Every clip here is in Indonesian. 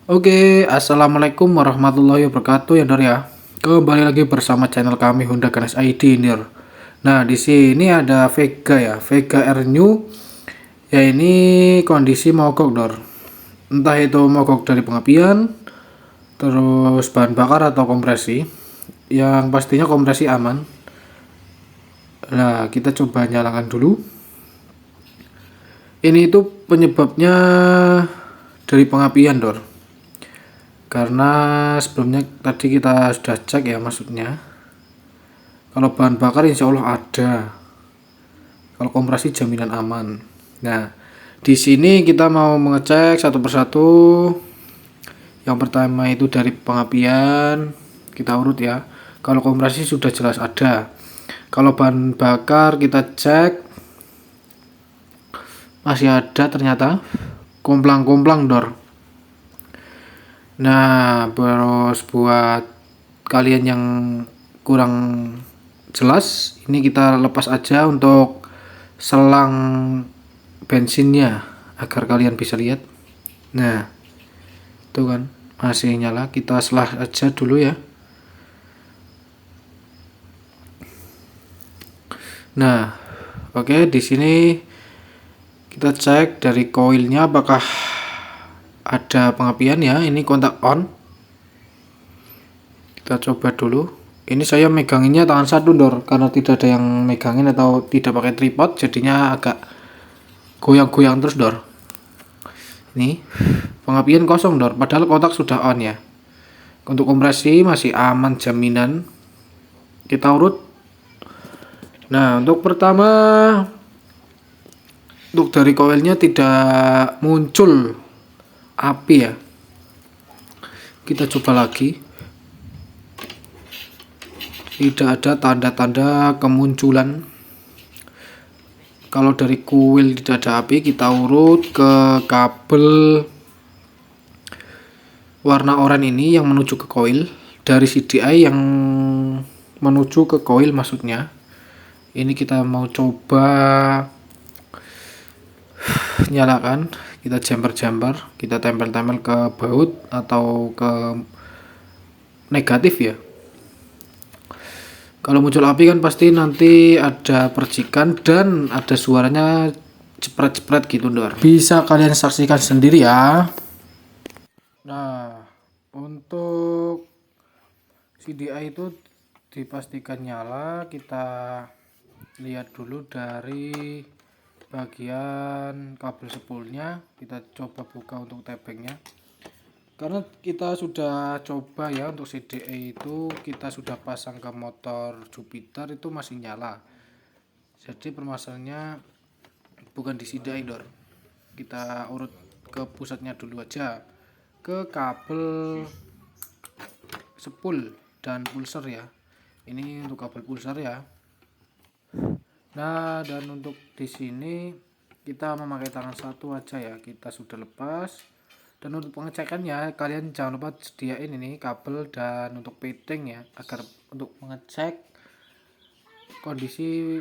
Oke, assalamualaikum warahmatullahi wabarakatuh ya Dor ya. Kembali lagi bersama channel kami Honda Ganes ID Dor. Nah, di sini ada Vega ya, Vega R New. Ya ini kondisi mogok Dor. Entah itu mogok dari pengapian, terus bahan bakar atau kompresi. Yang pastinya kompresi aman. Nah, kita coba nyalakan dulu. Ini itu penyebabnya dari pengapian Dor. Karena sebelumnya tadi kita sudah cek ya, maksudnya kalau bahan bakar insya Allah ada, kalau kompresi jaminan aman. Nah, di sini kita mau mengecek satu persatu. Yang pertama itu dari pengapian, kita urut ya. Kalau kompresi sudah jelas ada. Kalau bahan bakar kita cek masih ada, ternyata komplang-komplang Dor. Nah, terus buat kalian yang kurang jelas, ini kita lepas aja untuk selang bensinnya agar kalian bisa lihat. Nah, itu kan masih nyala, kita selah aja dulu ya. Nah, oke, di sini kita cek dari koilnya apakah ada pengapian ya. Ini kontak on, kita coba dulu. Ini saya meganginnya tangan satu Dor, karena tidak ada yang megangin atau tidak pakai tripod, jadinya agak goyang-goyang terus Dor. Ini pengapian kosong Dor, padahal kontak sudah on ya. Untuk kompresi masih aman, jaminan. Kita urut. Nah, untuk pertama, untuk dari koilnya tidak muncul api ya. Kita coba lagi. Tidak ada tanda-tanda kemunculan. Kalau dari kuil tidak ada api, kita urut ke kabel warna oranye ini yang menuju ke koil, dari CDI yang menuju ke koil maksudnya. Ini kita mau coba nyalakan, kita jumper, kita tempel-tempel ke baut atau ke negatif ya. Kalau muncul api kan pasti nanti ada percikan dan ada suaranya jepret-jepret gitu Dor. Bisa kalian saksikan sendiri ya. Nah, untuk CDI itu dipastikan nyala. Kita lihat dulu dari bagian kabel spoolnya, kita coba buka untuk tebengnya. Karena kita sudah coba ya, untuk CDI itu kita sudah pasang ke motor Jupiter itu masih nyala. Jadi permasalahannya bukan di CDI Dor. Kita urut ke pusatnya dulu aja, ke kabel spool dan pulser ya. Ini untuk kabel pulser ya. Nah, dan untuk di sini kita memakai tangan satu aja ya. Kita sudah lepas. Dan untuk pengecekannya kalian jangan lupa sediain ini kabel dan untuk fitting ya, agar untuk mengecek kondisi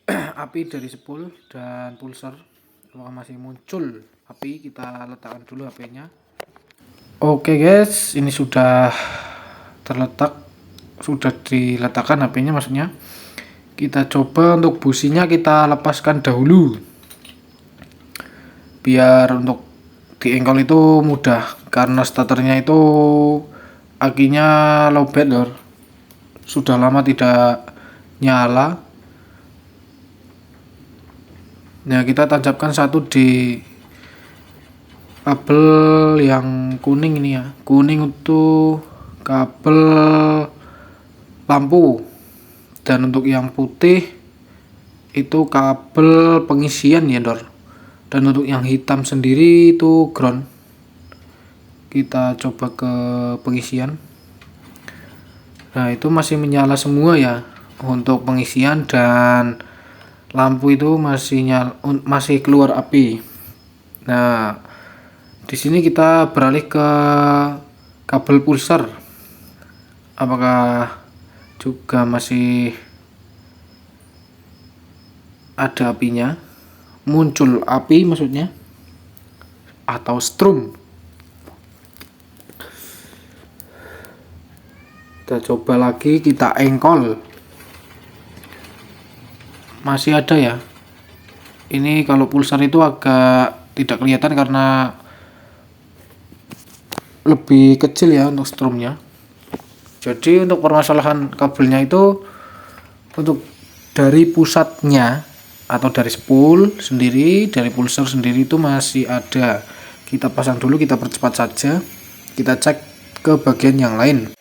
api dari spool dan pulser apakah masih muncul api. Kita letakkan dulu HP-nya. Oke guys, ini sudah terletak, sudah diletakkan HP-nya maksudnya. Kita coba untuk businya kita lepaskan dahulu, biar untuk di engkol itu mudah, karena starternya itu akinya lowbat Dor, sudah lama tidak nyala. Nah, kita tancapkan satu di kabel yang kuning ini ya, kuning itu kabel lampu, dan untuk yang putih itu kabel pengisian ya Dor. Dan untuk yang hitam sendiri itu ground. kita coba ke pengisian. Nah itu masih menyala semua ya untuk pengisian, dan lampu itu masih keluar api. Nah di sini kita beralih ke kabel pulsar, apakah juga masih ada apinya, muncul api maksudnya, atau strum. Kita coba lagi, kita engkol, masih ada ya. Ini kalau pulsar itu agak tidak kelihatan karena lebih kecil ya untuk strumnya. Jadi untuk permasalahan kabelnya itu, untuk dari pusatnya atau dari spool sendiri, dari pulsar sendiri itu masih ada. Kita pasang dulu, kita percepat saja, kita cek ke bagian yang lain.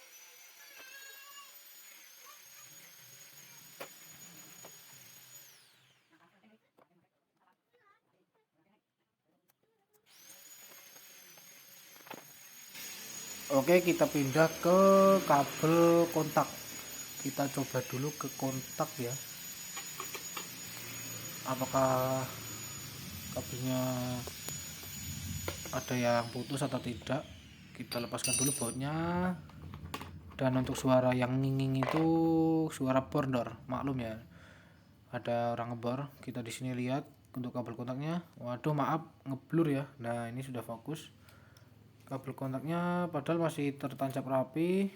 Oke, kita pindah ke kabel kontak. Kita coba dulu ke kontak ya, apakah kabelnya ada yang putus atau tidak. Kita lepaskan dulu bautnya. Dan untuk suara yang nginging itu suara bor, maklum ya, ada orang ngebor. Kita di sini lihat untuk kabel kontaknya, waduh maaf ngeblur ya. Nah ini sudah fokus kabel kontaknya, padahal masih tertancap rapi,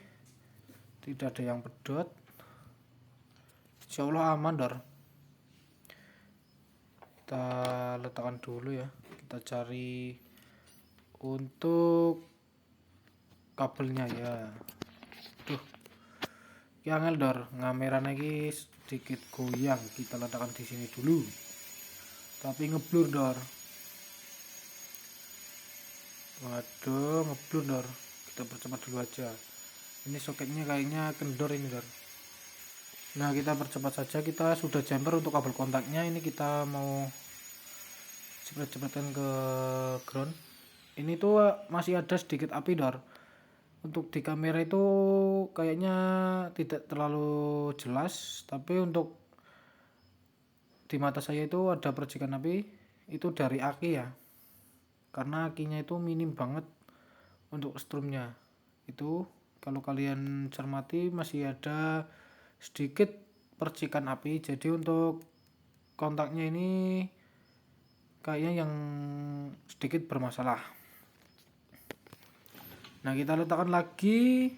tidak ada yang pedot. Insya Allah aman dor. Kita letakkan dulu ya, kita cari untuk kabelnya ya. Tuh yang dor, ngameran lagi sedikit goyang. Kita letakkan di sini dulu, tapi ngeblur dor. Waduh ngeblur dor, kita percepat dulu aja. Ini soketnya kayaknya kendor ini dor. Nah kita percepat saja, kita sudah jumper untuk kabel kontaknya. Ini kita mau cepet-cepetan ke ground. Ini tuh masih ada sedikit api dor. Untuk di kamera itu kayaknya tidak terlalu jelas, tapi untuk di mata saya itu ada percikan api. Itu dari aki ya, karena akinya itu minim banget untuk strumnya. Itu kalau kalian cermati masih ada sedikit percikan api. Jadi untuk kontaknya ini kayaknya yang sedikit bermasalah. Nah kita letakkan lagi,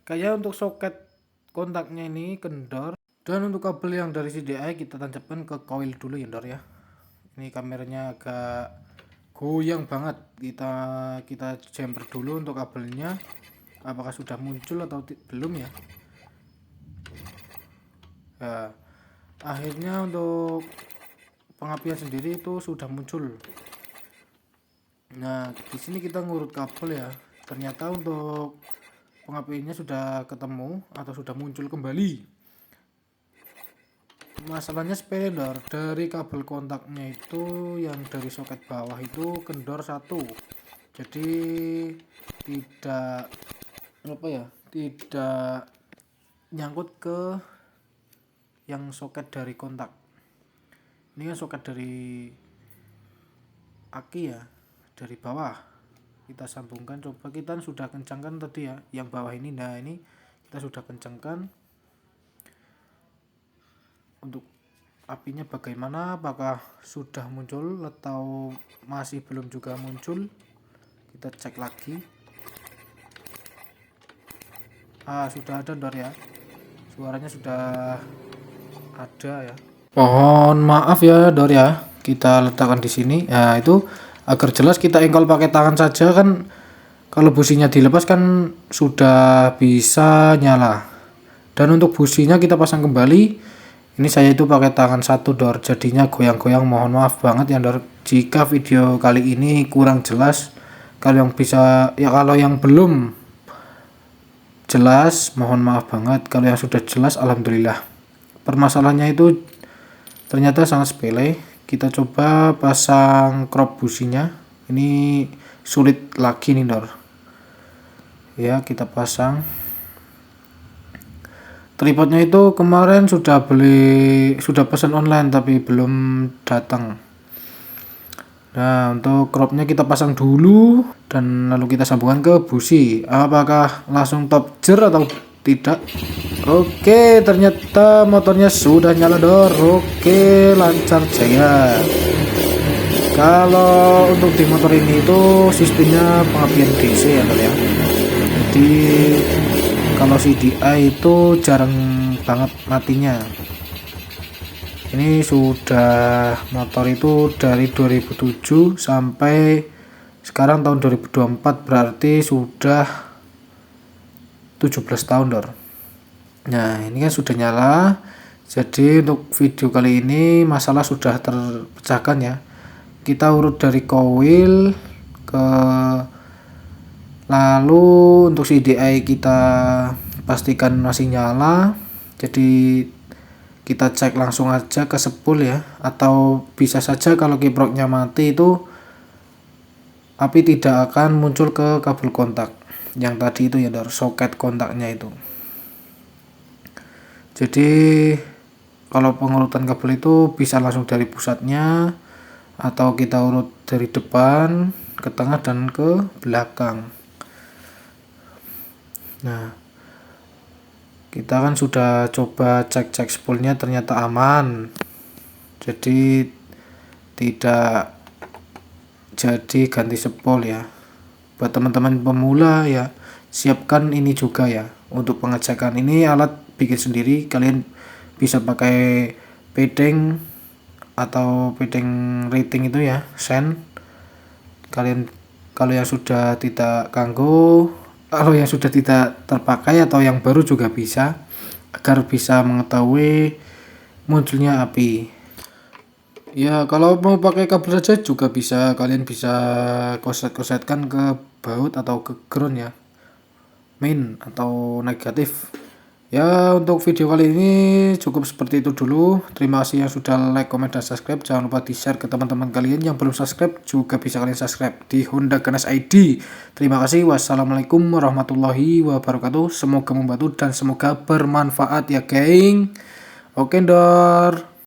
kayak untuk soket kontaknya ini kendor. Dan untuk kabel yang dari CDI kita tancapkan ke coil dulu ya dor ya. Ini kameranya agak goyang banget. Kita jumper dulu untuk kabelnya, apakah sudah muncul atau belum ya. Nah, akhirnya untuk pengapian sendiri itu sudah muncul. Nah di sini kita ngurut kabel ya, ternyata untuk pengapiannya sudah ketemu atau sudah muncul kembali. Masalahnya sepele dor, dari kabel kontaknya itu yang dari soket bawah itu kendor satu, jadi tidak tidak nyangkut ke yang soket dari kontak. Ini kan soket dari aki ya, dari bawah kita sambungkan. Coba kita sudah kencangkan tadi ya yang bawah ini. Nah ini kita sudah kencangkan. Untuk apinya bagaimana, apakah sudah muncul atau masih belum juga muncul, kita cek lagi. Sudah ada dor ya, suaranya sudah ada ya. Mohon maaf ya dor ya, kita letakkan di sini. Nah itu agar jelas kita engkol pakai tangan saja kan, kalau businya dilepas kan sudah bisa nyala. Dan untuk businya kita pasang kembali. Ini saya itu pakai tangan satu dor, jadinya goyang-goyang. Mohon maaf banget ya dor jika video kali ini kurang jelas. Kalau yang belum jelas mohon maaf banget. Kalau yang sudah jelas alhamdulillah. Permasalahannya itu ternyata sangat sepele. Kita coba pasang crop businya. Ini sulit lagi nih dor. Ya, kita pasang. Tripodnya itu kemarin sudah pesan online tapi belum datang. Nah, untuk cropnya kita pasang dulu dan lalu kita sambungkan ke busi. Apakah langsung top gear atau tidak? Oke, ternyata motornya sudah nyala dor. Oke, lancar jaya. Kalau untuk di motor ini itu sistemnya pengapian DC ya Dor ya. Jadi kalau CDI itu jarang banget matinya. Ini sudah motor itu dari 2007 sampai sekarang tahun 2024, berarti sudah 17 tahun Dor. Nah, ini kan sudah nyala. Jadi untuk video kali ini masalah sudah terpecahkan ya. Kita urut dari coil ke, lalu untuk CDI kita pastikan masih nyala. Jadi kita cek langsung aja ke spool ya, atau bisa saja kalau kiproknya mati itu api tidak akan muncul ke kabel kontak yang tadi itu ya Dor, soket kontaknya itu. Jadi kalau pengurutan kabel itu bisa langsung dari pusatnya atau kita urut dari depan ke tengah dan ke belakang. Nah, kita kan sudah coba cek spoolnya, ternyata aman, jadi tidak jadi ganti spool ya. Buat teman-teman pemula ya, siapkan ini juga ya. Untuk pengecekan ini alat bikin sendiri, kalian bisa pakai pedeng atau pedeng rating itu ya, sen. Kalian kalau yang sudah tidak ganggu, kalau yang sudah tidak terpakai atau yang baru juga bisa, agar bisa mengetahui munculnya api. Ya, kalau mau pakai kabel saja juga bisa, kalian bisa koset-kosetkan ke baut atau ke ground ya, main atau negatif. Ya, untuk video kali ini cukup seperti itu dulu. Terima kasih yang sudah like, comment, dan subscribe. Jangan lupa di share ke teman-teman kalian yang belum subscribe, juga bisa kalian subscribe di Honda Ganas ID. Terima kasih. Wassalamualaikum warahmatullahi wabarakatuh. Semoga membantu dan semoga bermanfaat ya geng. Oke Dor.